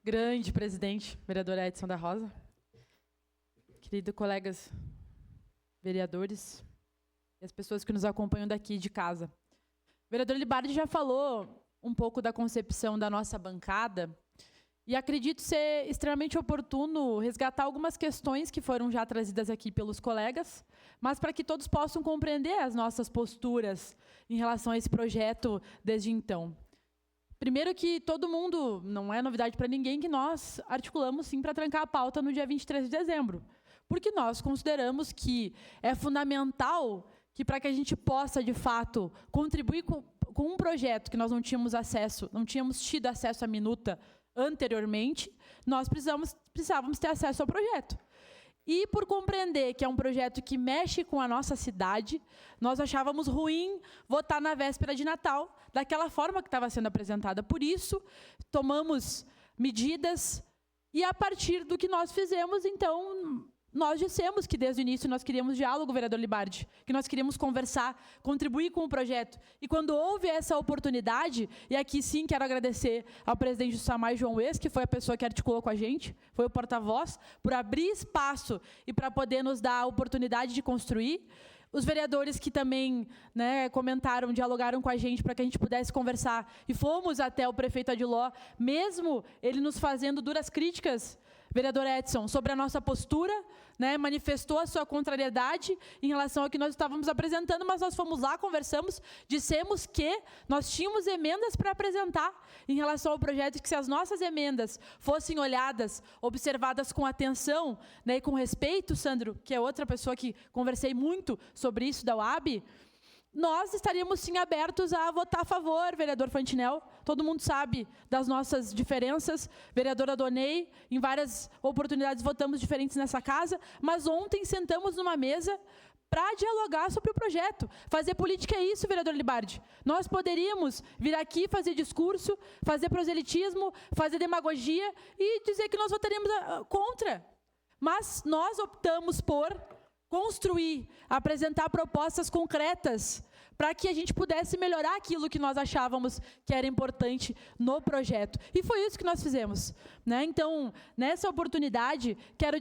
Grande presidente, vereador Edson da Rosa. Queridos colegas vereadores e as pessoas que nos acompanham daqui de casa. O vereador Libardi já falou um pouco da concepção da nossa bancada e acredito ser extremamente oportuno resgatar algumas questões que foram já trazidas aqui pelos colegas, mas para que todos possam compreender as nossas posturas em relação a esse projeto desde então. Primeiro que todo mundo, não é novidade para ninguém, que nós articulamos sim para trancar a pauta no dia 23 de dezembro. Porque nós consideramos que é fundamental que para que a gente possa, de fato, contribuir com um projeto que nós não tínhamos tido acesso à minuta anteriormente, nós precisávamos ter acesso ao projeto. E por compreender que é um projeto que mexe com a nossa cidade, nós achávamos ruim votar na véspera de Natal, daquela forma que estava sendo apresentada. Por isso, tomamos medidas e, a partir do que nós fizemos, então, nós dissemos que desde o início nós queríamos diálogo, vereador Libardi, que nós queríamos conversar, contribuir com o projeto. E quando houve essa oportunidade, e aqui sim quero agradecer ao presidente do SAMAI, João Wes, que foi a pessoa que articulou com a gente, foi o porta-voz, por abrir espaço e para poder nos dar a oportunidade de construir. Os vereadores que também comentaram, dialogaram com a gente para que a gente pudesse conversar. E fomos até o prefeito Adiló, mesmo ele nos fazendo duras críticas, vereador Edson, sobre a nossa postura, manifestou a sua contrariedade em relação ao que nós estávamos apresentando, mas nós fomos lá, conversamos, dissemos que nós tínhamos emendas para apresentar em relação ao projeto, que se as nossas emendas fossem olhadas, observadas com atenção, e com respeito, Sandro, que é outra pessoa que conversei muito sobre isso da UAB, nós estaríamos sim abertos a votar a favor, vereador Fantinel. Todo mundo sabe das nossas diferenças. Vereadora Donei, em várias oportunidades votamos diferentes nessa casa, mas ontem sentamos numa mesa para dialogar sobre o projeto. Fazer política é isso, vereador Libardi. Nós poderíamos vir aqui fazer discurso, fazer proselitismo, fazer demagogia e dizer que nós votaríamos contra. Mas nós optamos por construir, apresentar propostas concretas para que a gente pudesse melhorar aquilo que nós achávamos que era importante no projeto. E foi isso que nós fizemos. Então, nessa oportunidade, quero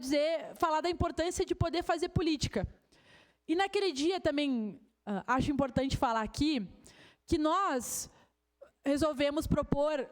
falar da importância de poder fazer política. E naquele dia também, acho importante falar aqui, que nós resolvemos propor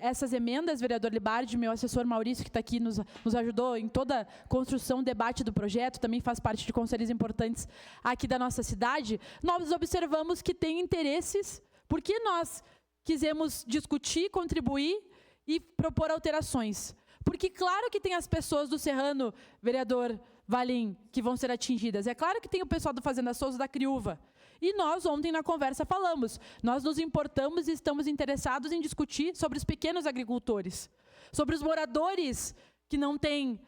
essas emendas, vereador Libardi, meu assessor Maurício, que está aqui, nos ajudou em toda a construção, debate do projeto, também faz parte de conselhos importantes aqui da nossa cidade. Nós observamos que tem interesses, porque nós quisemos discutir, contribuir e propor alterações. Porque claro que tem as pessoas do Serrano, vereador Valim, que vão ser atingidas. É claro que tem o pessoal do Fazenda Souza, da Criúva. E nós, ontem, na conversa, falamos. Nós nos importamos e estamos interessados em discutir sobre os pequenos agricultores, sobre os moradores que não têm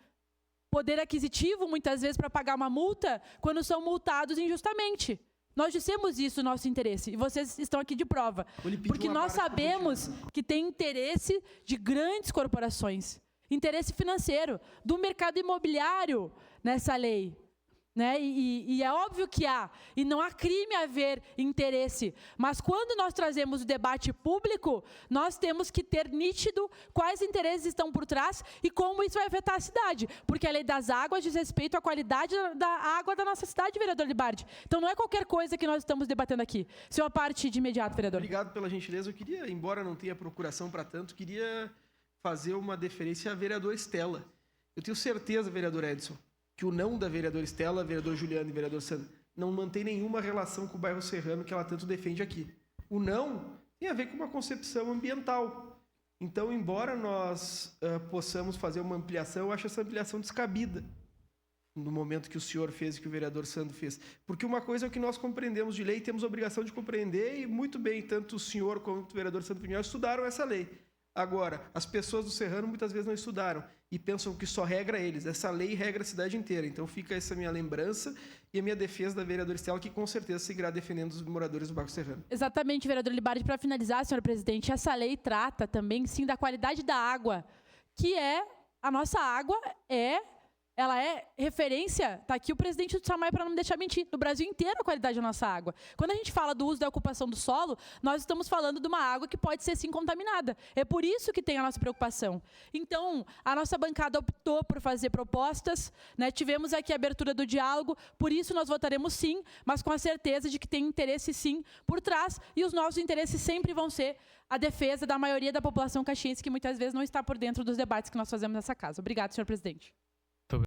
poder aquisitivo, muitas vezes, para pagar uma multa, quando são multados injustamente. Nós dissemos isso, nosso interesse, e vocês estão aqui de prova. Porque nós sabemos que tem interesse de grandes corporações, interesse financeiro, do mercado imobiliário nessa lei. E é óbvio que há, e não há crime haver interesse, mas quando nós trazemos o debate público, nós temos que ter nítido quais interesses estão por trás e como isso vai afetar a cidade, porque a lei das águas diz respeito à qualidade da água da nossa cidade, vereador Libardi. Então não é qualquer coisa que nós estamos debatendo aqui. Senhor, parte de imediato, vereador. Obrigado pela gentileza. Eu queria, embora não tenha procuração para tanto, queria fazer uma deferência à vereadora Estela. Eu tenho certeza, vereador Edson, que o não da vereadora Estela, vereador Juliano e vereador Sandro não mantém nenhuma relação com o bairro Serrano que ela tanto defende aqui. O não tem a ver com uma concepção ambiental. Então, embora nós possamos fazer uma ampliação, eu acho essa ampliação descabida no momento que o senhor fez e que o vereador Sandro fez. Porque uma coisa é o que nós compreendemos de lei, temos a obrigação de compreender, e muito bem, tanto o senhor quanto o vereador Sandro Pinhal estudaram essa lei. Agora, as pessoas do Serrano muitas vezes não estudaram e pensam que só regra eles. Essa lei regra a cidade inteira. Então fica essa minha lembrança e a minha defesa da vereadora Estela, que com certeza seguirá defendendo os moradores do bairro Serrano. Exatamente, vereador Libardi. Para finalizar, senhor presidente, essa lei trata também, sim, da qualidade da água, que é, a nossa água é ela é referência, está aqui o presidente do SAMAI para não me deixar mentir, no Brasil inteiro a qualidade da nossa água. Quando a gente fala do uso da ocupação do solo, nós estamos falando de uma água que pode ser sim contaminada. É por isso que tem a nossa preocupação. Então, a nossa bancada optou por fazer propostas, né? Tivemos aqui a abertura do diálogo, por isso nós votaremos sim, mas com a certeza de que tem interesse sim por trás, e os nossos interesses sempre vão ser a defesa da maioria da população caxiense, que muitas vezes não está por dentro dos debates que nós fazemos nessa casa. Obrigada, senhor presidente.